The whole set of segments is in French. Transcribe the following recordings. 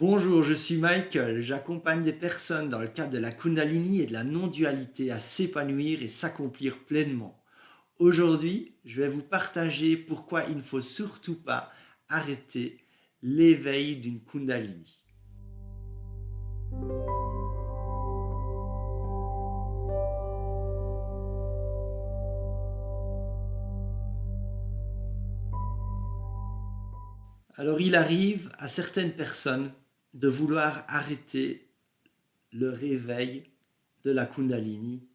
Bonjour, je suis Michael. J'accompagne des personnes dans le cadre de la Kundalini et de la non-dualité à s'épanouir et s'accomplir pleinement. Aujourd'hui, je vais vous partager pourquoi il ne faut surtout pas arrêter l'éveil d'une Kundalini. Alors, il arrive à certaines personnes de vouloir arrêter le réveil de la Kundalini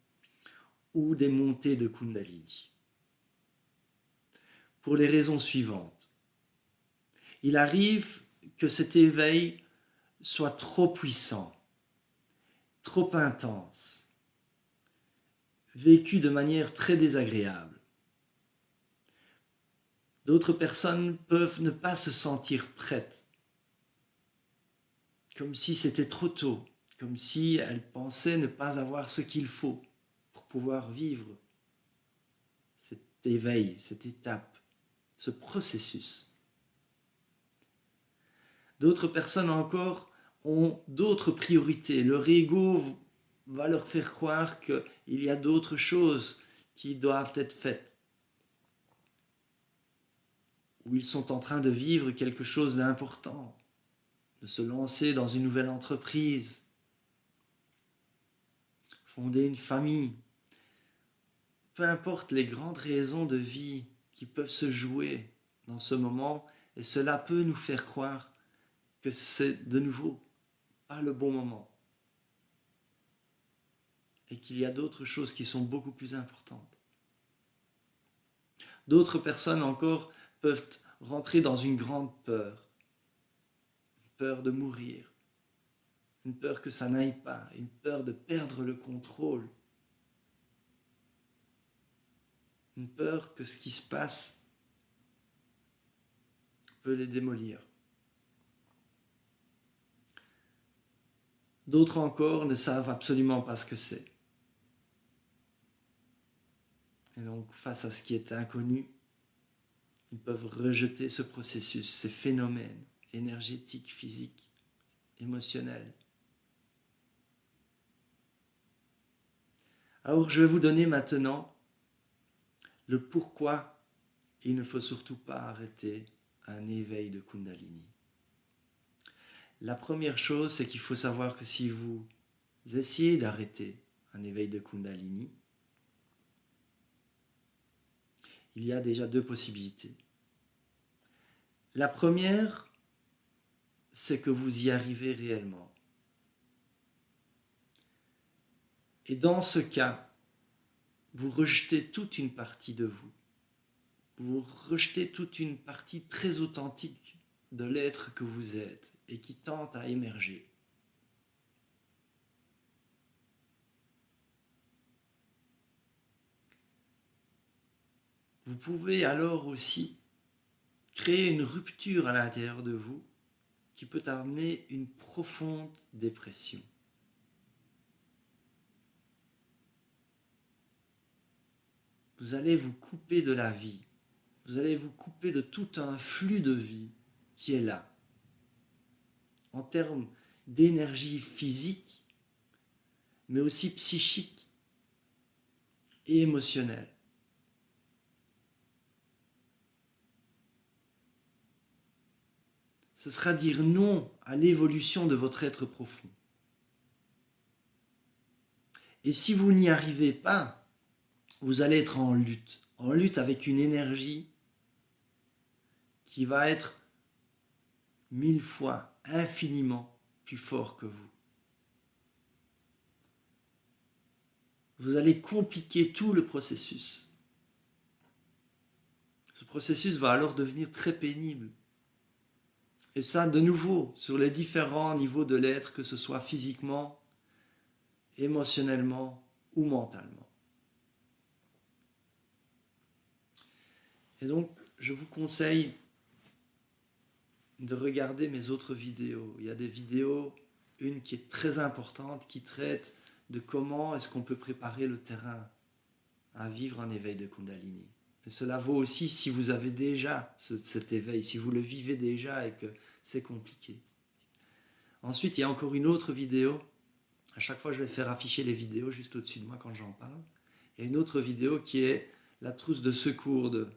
ou des montées de Kundalini. Pour les raisons suivantes. Il arrive que cet éveil soit trop puissant, trop intense, vécu de manière très désagréable. D'autres personnes peuvent ne pas se sentir prêtes, comme si c'était trop tôt, comme si elles pensaient ne pas avoir ce qu'il faut pour pouvoir vivre cet éveil, cette étape, ce processus. D'autres personnes encore ont d'autres priorités. Leur ego va leur faire croire qu'il y a d'autres choses qui doivent être faites. Ou ils sont en train de vivre quelque chose d'important, de se lancer dans une nouvelle entreprise, fonder une famille. Peu importe les grandes raisons de vie qui peuvent se jouer dans ce moment, et cela peut nous faire croire que c'est de nouveau pas le bon moment et qu'il y a d'autres choses qui sont beaucoup plus importantes. D'autres personnes encore peuvent rentrer dans une grande peur de mourir, une peur que ça n'aille pas, une peur de perdre le contrôle, une peur que ce qui se passe peut les démolir. D'autres encore ne savent absolument pas ce que c'est. Et donc, face à ce qui est inconnu, ils peuvent rejeter ce processus, ces phénomènes énergétiques, physiques, émotionnels. Alors, je vais vous donner maintenant le pourquoi il ne faut surtout pas arrêter un éveil de Kundalini. La première chose, c'est qu'il faut savoir que si vous essayez d'arrêter un éveil de Kundalini, il y a déjà deux possibilités. La première, c'est que vous y arrivez réellement. Et dans ce cas, vous rejetez toute une partie de vous. Vous rejetez toute une partie très authentique de l'être que vous êtes et qui tente à émerger. Vous pouvez alors aussi créer une rupture à l'intérieur de vous qui peut amener une profonde dépression. Vous allez vous couper de la vie. Vous allez vous couper de tout un flux de vie qui est là. En termes d'énergie physique, mais aussi psychique et émotionnelle. Ce sera dire non à l'évolution de votre être profond. Et si vous n'y arrivez pas, vous allez être en lutte avec une énergie qui va être 1000 fois, infiniment plus fort que vous. Vous allez compliquer tout le processus. Ce processus va alors devenir très pénible. Et ça, de nouveau, sur les différents niveaux de l'être, que ce soit physiquement, émotionnellement ou mentalement. Et donc, je vous conseille de regarder mes autres vidéos. Il y a des vidéos, une qui est très importante, qui traite de comment est-ce qu'on peut préparer le terrain à vivre un éveil de Kundalini. Et cela vaut aussi si vous avez déjà cet éveil, si vous le vivez déjà et que c'est compliqué. Ensuite, il y a encore une autre vidéo. À chaque fois, je vais faire afficher les vidéos juste au-dessus de moi quand j'en parle. Il y a une autre vidéo qui est la trousse de secours de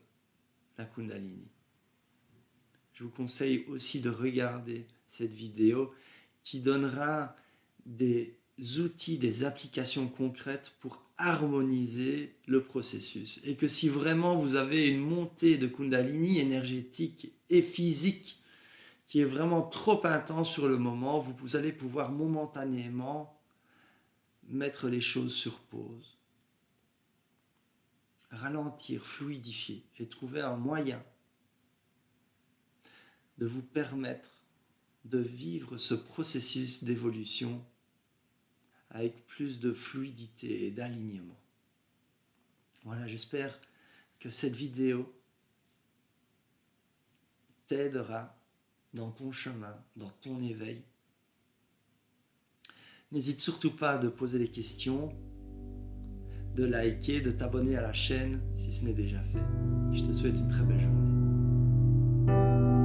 la Kundalini. Je vous conseille aussi de regarder cette vidéo qui donnera des outils, des applications concrètes pour harmoniser le processus. Et que si vraiment vous avez une montée de Kundalini énergétique et physique qui est vraiment trop intense sur le moment, vous allez pouvoir momentanément mettre les choses sur pause, ralentir, fluidifier et trouver un moyen de vous permettre de vivre ce processus d'évolution avec plus de fluidité et d'alignement. Voilà, j'espère que cette vidéo t'aidera dans ton chemin, dans ton éveil. N'hésite surtout pas de poser des questions, de liker, de t'abonner à la chaîne si ce n'est déjà fait. Je te souhaite une très belle journée.